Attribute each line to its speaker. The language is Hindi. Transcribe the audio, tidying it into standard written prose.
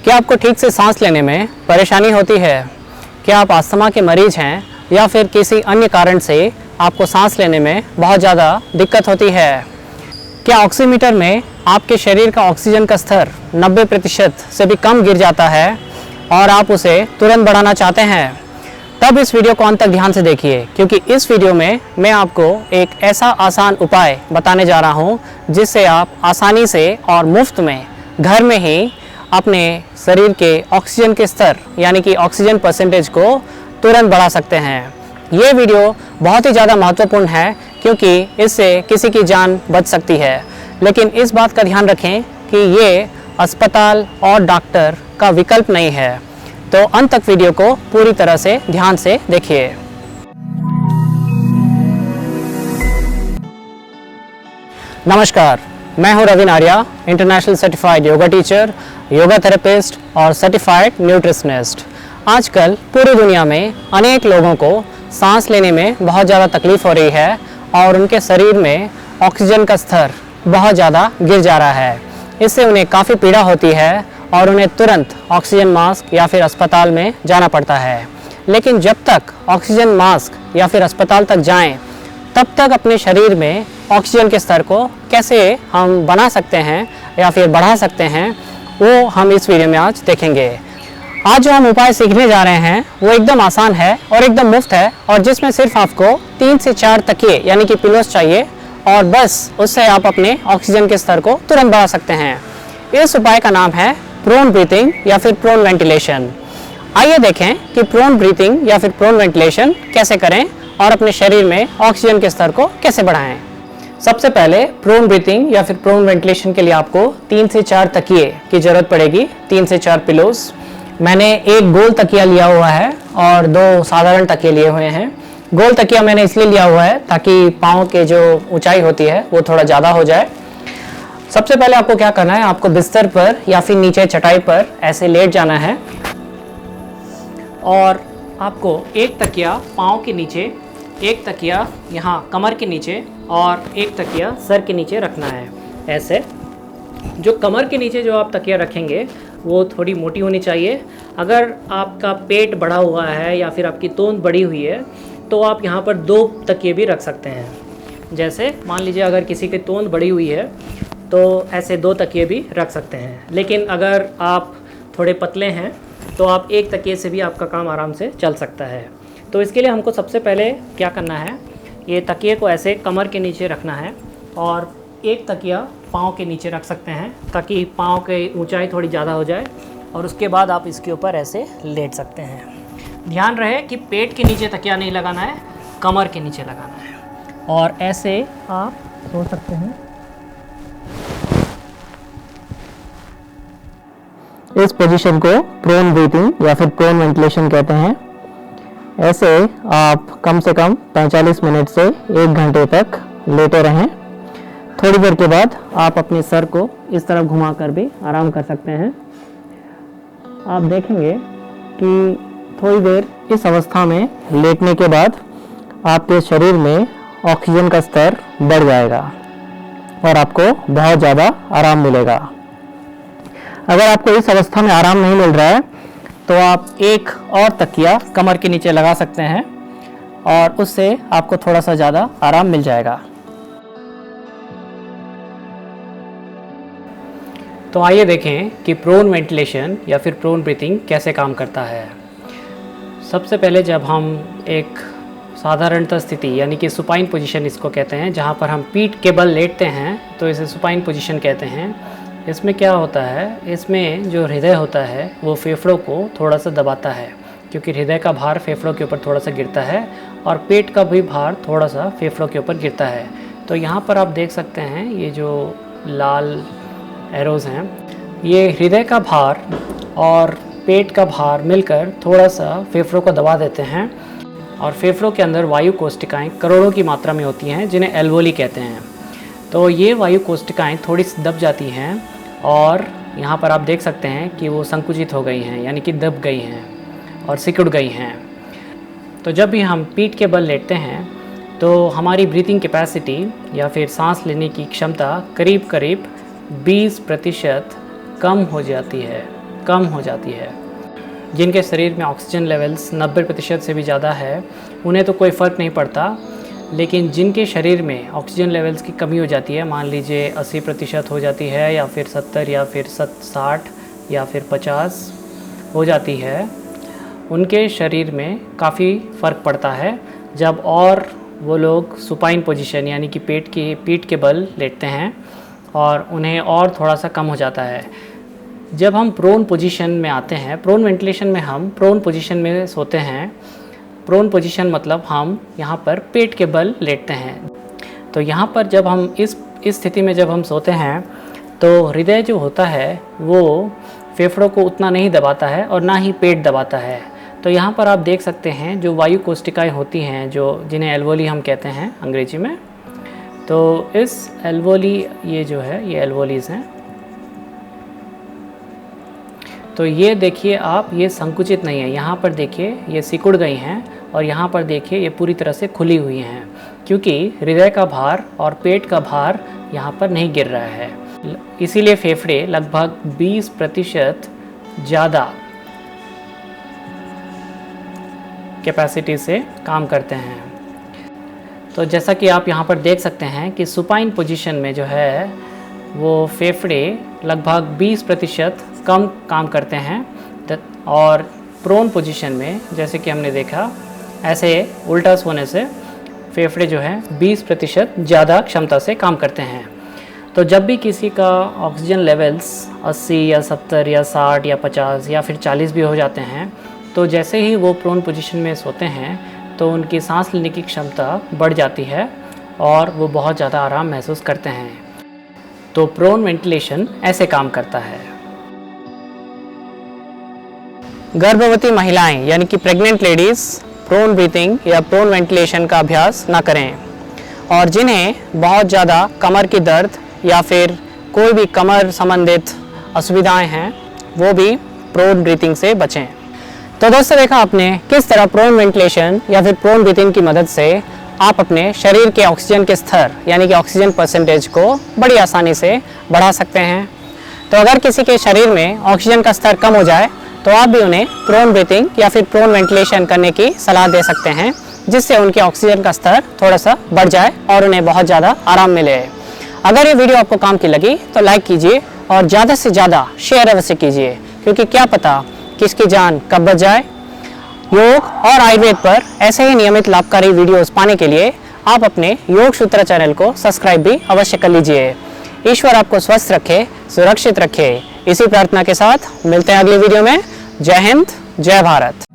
Speaker 1: क्या आपको ठीक से सांस लेने में परेशानी होती है? क्या आप अस्थमा के मरीज हैं या फिर किसी अन्य कारण से आपको सांस लेने में बहुत ज़्यादा दिक्कत होती है? क्या ऑक्सीमीटर में आपके शरीर का ऑक्सीजन का स्तर 90% से भी कम गिर जाता है और आप उसे तुरंत बढ़ाना चाहते हैं? तब इस वीडियो को अंत तक ध्यान से देखिए, क्योंकि इस वीडियो में मैं आपको एक ऐसा आसान उपाय बताने जा रहा हूं जिससे आप आसानी से और मुफ्त में घर में ही अपने शरीर के ऑक्सीजन के स्तर यानी कि ऑक्सीजन परसेंटेज को तुरंत बढ़ा सकते हैं। ये वीडियो बहुत ही ज़्यादा महत्वपूर्ण है क्योंकि इससे किसी की जान बच सकती है, लेकिन इस बात का ध्यान रखें कि ये अस्पताल और डॉक्टर का विकल्प नहीं है। तो अंत तक वीडियो को पूरी तरह से ध्यान से देखिए। नमस्कार, मैं हूं Ravin Arya, international certified yoga teacher, yoga therapist और सर्टिफाइड न्यूट्रिशनिस्ट। आजकल पूरी दुनिया में अनेक लोगों को सांस लेने में बहुत ज़्यादा तकलीफ हो रही है और उनके शरीर में ऑक्सीजन का स्तर बहुत ज़्यादा गिर जा रहा है। इससे उन्हें काफ़ी पीड़ा होती है और उन्हें तुरंत ऑक्सीजन मास्क या फिर अस्पताल में जाना पड़ता है। लेकिन जब तक ऑक्सीजन मास्क या फिर अस्पताल तक जाएं, तब तक अपने शरीर में ऑक्सीजन के स्तर को कैसे हम बना सकते हैं या फिर बढ़ा सकते हैं, वो हम इस वीडियो में आज देखेंगे। आज जो हम उपाय सीखने जा रहे हैं वो एकदम आसान है और एकदम मुफ्त है, और जिसमें सिर्फ आपको 3 से 4 तकिए यानी कि पिलोस चाहिए और बस उससे आप अपने ऑक्सीजन के स्तर को तुरंत बढ़ा सकते हैं। इस उपाय का नाम है प्रोन ब्रीथिंग या फिर प्रोन वेंटिलेशन। आइए देखें कि प्रोन ब्रीथिंग या फिर प्रोन वेंटिलेशन कैसे करें और अपने शरीर में ऑक्सीजन के स्तर को कैसे बढ़ाएं। सबसे पहले प्रोन ब्रीथिंग या फिर प्रोन वेंटिलेशन के लिए आपको 3 से 4 तकिए की ज़रूरत पड़ेगी, 3 से 4 पिलोस। मैंने एक गोल तकिया लिया हुआ है और 2 साधारण तकिए लिए हुए हैं। गोल तकिया मैंने इसलिए लिया हुआ है ताकि पाँव के जो ऊंचाई होती है वो थोड़ा ज़्यादा हो जाए। सबसे पहले आपको क्या करना है, आपको बिस्तर पर या फिर नीचे चटाई पर ऐसे लेट जाना है और आपको एक तकिया पाँव के नीचे, एक तकिया यहाँ कमर के नीचे और एक तकिया सर के नीचे रखना है। ऐसे जो कमर के नीचे जो आप तकिया रखेंगे वो थोड़ी मोटी होनी चाहिए। अगर आपका पेट बढ़ा हुआ है या फिर आपकी तोंद बड़ी हुई है तो आप यहाँ पर 2 तकिए भी रख सकते हैं। जैसे मान लीजिए अगर किसी की तोंद बड़ी हुई है तो ऐसे 2 तकिए भी रख सकते हैं। लेकिन अगर आप थोड़े पतले हैं तो आप एक तकिए से भी आपका काम आराम से चल सकता है। तो इसके लिए हमको सबसे पहले क्या करना है, ये तकिए को ऐसे कमर के नीचे रखना है और एक तकिया पाँव के नीचे रख सकते हैं ताकि पाँव की ऊंचाई थोड़ी ज़्यादा हो जाए, और उसके बाद आप इसके ऊपर ऐसे लेट सकते हैं। ध्यान रहे कि पेट के नीचे तकिया नहीं लगाना है, कमर के नीचे लगाना है, और ऐसे आप सो सकते हैं। इस पोजीशन को प्रोन ब्रीथिंग या फिर प्रोन वेंटिलेशन कहते हैं। ऐसे आप कम से कम 45 मिनट से 1 घंटे तक लेटे रहें। थोड़ी देर के बाद आप अपने सर को इस तरफ घुमाकर भी आराम कर सकते हैं। आप देखेंगे कि थोड़ी देर इस अवस्था में लेटने के बाद आपके शरीर में ऑक्सीजन का स्तर बढ़ जाएगा और आपको बहुत ज़्यादा आराम मिलेगा। अगर आपको इस अवस्था में आराम नहीं मिल रहा है तो आप एक और तकिया कमर के नीचे लगा सकते हैं और उससे आपको थोड़ा सा ज़्यादा आराम मिल जाएगा। तो आइए देखें कि प्रोन वेंटिलेशन या फिर प्रोन ब्रीथिंग कैसे काम करता है। सबसे पहले जब हम एक साधारणतः स्थिति यानी कि सुपाइन पोजीशन इसको कहते हैं, जहाँ पर हम पीठ के बल लेटते हैं, तो इसे सुपाइन पोजीशन कहते हैं। इसमें क्या होता है, इसमें जो हृदय होता है वो फेफड़ों को थोड़ा सा दबाता है, क्योंकि हृदय का भार फेफड़ों के ऊपर थोड़ा सा गिरता है और पेट का भी भार थोड़ा सा फेफड़ों के ऊपर गिरता है। तो यहाँ पर आप देख सकते हैं ये जो लाल एरोज़ हैं, ये हृदय का भार और पेट का भार मिलकर थोड़ा सा फेफड़ों को दबा देते हैं, और फेफड़ों के अंदर वायु कोशिकाएँ करोड़ों की मात्रा में होती हैं जिन्हें एल्वोली कहते हैं। तो ये वायु कोशिकाएँ थोड़ी सी दब जाती हैं और यहाँ पर आप देख सकते हैं कि वो संकुचित हो गई हैं, यानी कि दब गई हैं और सिकुड़ गई हैं। तो जब भी हम पीठ के बल लेटते हैं तो हमारी ब्रीथिंग कैपेसिटी या फिर सांस लेने की क्षमता करीब करीब 20% कम हो जाती है। कम हो जाती है। जिनके शरीर में ऑक्सीजन लेवल्स 90% से भी ज़्यादा है उन्हें तो कोई फ़र्क नहीं पड़ता, लेकिन जिनके शरीर में ऑक्सीजन लेवल्स की कमी हो जाती है, मान लीजिए 80% हो जाती है या फिर 70 या फिर 60 या फिर 50 हो जाती है, उनके शरीर में काफ़ी फ़र्क पड़ता है जब और वो लोग सुपाइन पोजीशन यानी कि पीठ के बल लेटते हैं और उन्हें और थोड़ा सा कम हो जाता है। जब हम प्रोन पोजीशन में आते हैं, प्रोन वेंटिलेशन में हम प्रोन पोजीशन में सोते हैं। प्रोन पोजीशन मतलब हम यहाँ पर पेट के बल लेटते हैं। तो यहाँ पर जब हम इस स्थिति में जब हम सोते हैं तो हृदय जो होता है वो फेफड़ों को उतना नहीं दबाता है और ना ही पेट दबाता है। तो यहाँ पर आप देख सकते हैं जो वायु कोशिकाएं होती हैं, जो जिन्हें एल्वोली हम कहते हैं अंग्रेजी में, तो इस एल्वोली ये जो है ये एल्वोलीज हैं। तो ये देखिए आप, ये संकुचित नहीं है, यहाँ पर देखिए ये सिकुड़ गई हैं और यहाँ पर देखिए ये पूरी तरह से खुली हुई हैं, क्योंकि हृदय का भार और पेट का भार यहाँ पर नहीं गिर रहा है। इसीलिए फेफड़े लगभग 20% ज़्यादा कैपेसिटी से काम करते हैं। तो जैसा कि आप यहाँ पर देख सकते हैं कि सुपाइन पोजीशन में जो है वो फेफड़े लगभग 20% कम काम करते हैं और प्रोन पोजीशन में जैसे कि हमने देखा ऐसे उल्टा सोने से फेफड़े जो हैं 20% ज़्यादा क्षमता से काम करते हैं। तो जब भी किसी का ऑक्सीजन लेवल्स 80 या 70 या 60 या 50 या फिर 40 भी हो जाते हैं, तो जैसे ही वो प्रोन पोजीशन में सोते हैं तो उनकी सांस लेने की क्षमता बढ़ जाती है और वो बहुत ज़्यादा आराम महसूस करते हैं। तो प्रोन वेंटिलेशन ऐसे काम करता है। गर्भवती महिलाएं यानी कि प्रेग्नेंट लेडीज़ प्रोन ब्रीथिंग या प्रोन वेंटिलेशन का अभ्यास ना करें, और जिन्हें बहुत ज़्यादा कमर की दर्द या फिर कोई भी कमर संबंधित असुविधाएं हैं वो भी प्रोन ब्रीथिंग से बचें। तो दोस्तों देखा आपने किस तरह प्रोन वेंटिलेशन या फिर प्रोन ब्रीथिंग की मदद से आप अपने शरीर के ऑक्सीजन के स्तर यानी कि ऑक्सीजन परसेंटेज को बड़ी आसानी से बढ़ा सकते हैं। तो अगर किसी के शरीर में ऑक्सीजन का स्तर कम हो जाए तो आप भी उन्हें प्रोन ब्रीथिंग या फिर प्रोन वेंटिलेशन करने की सलाह दे सकते हैं, जिससे उनके ऑक्सीजन का स्तर थोड़ा सा बढ़ जाए और उन्हें बहुत ज़्यादा आराम मिले। अगर ये वीडियो आपको काम की लगी तो लाइक कीजिए और ज़्यादा से ज़्यादा शेयर अवश्य कीजिए, क्योंकि क्या पता किसकी जान कब बच जाए। योग और आयुर्वेद पर ऐसे ही नियमित लाभकारी वीडियोस पाने के लिए आप अपने योग सूत्र चैनल को सब्सक्राइब भी अवश्य कर लीजिए। ईश्वर आपको स्वस्थ रखे, सुरक्षित रखे, इसी प्रार्थना के साथ मिलते हैं अगले वीडियो में। जय हिंद, जय भारत।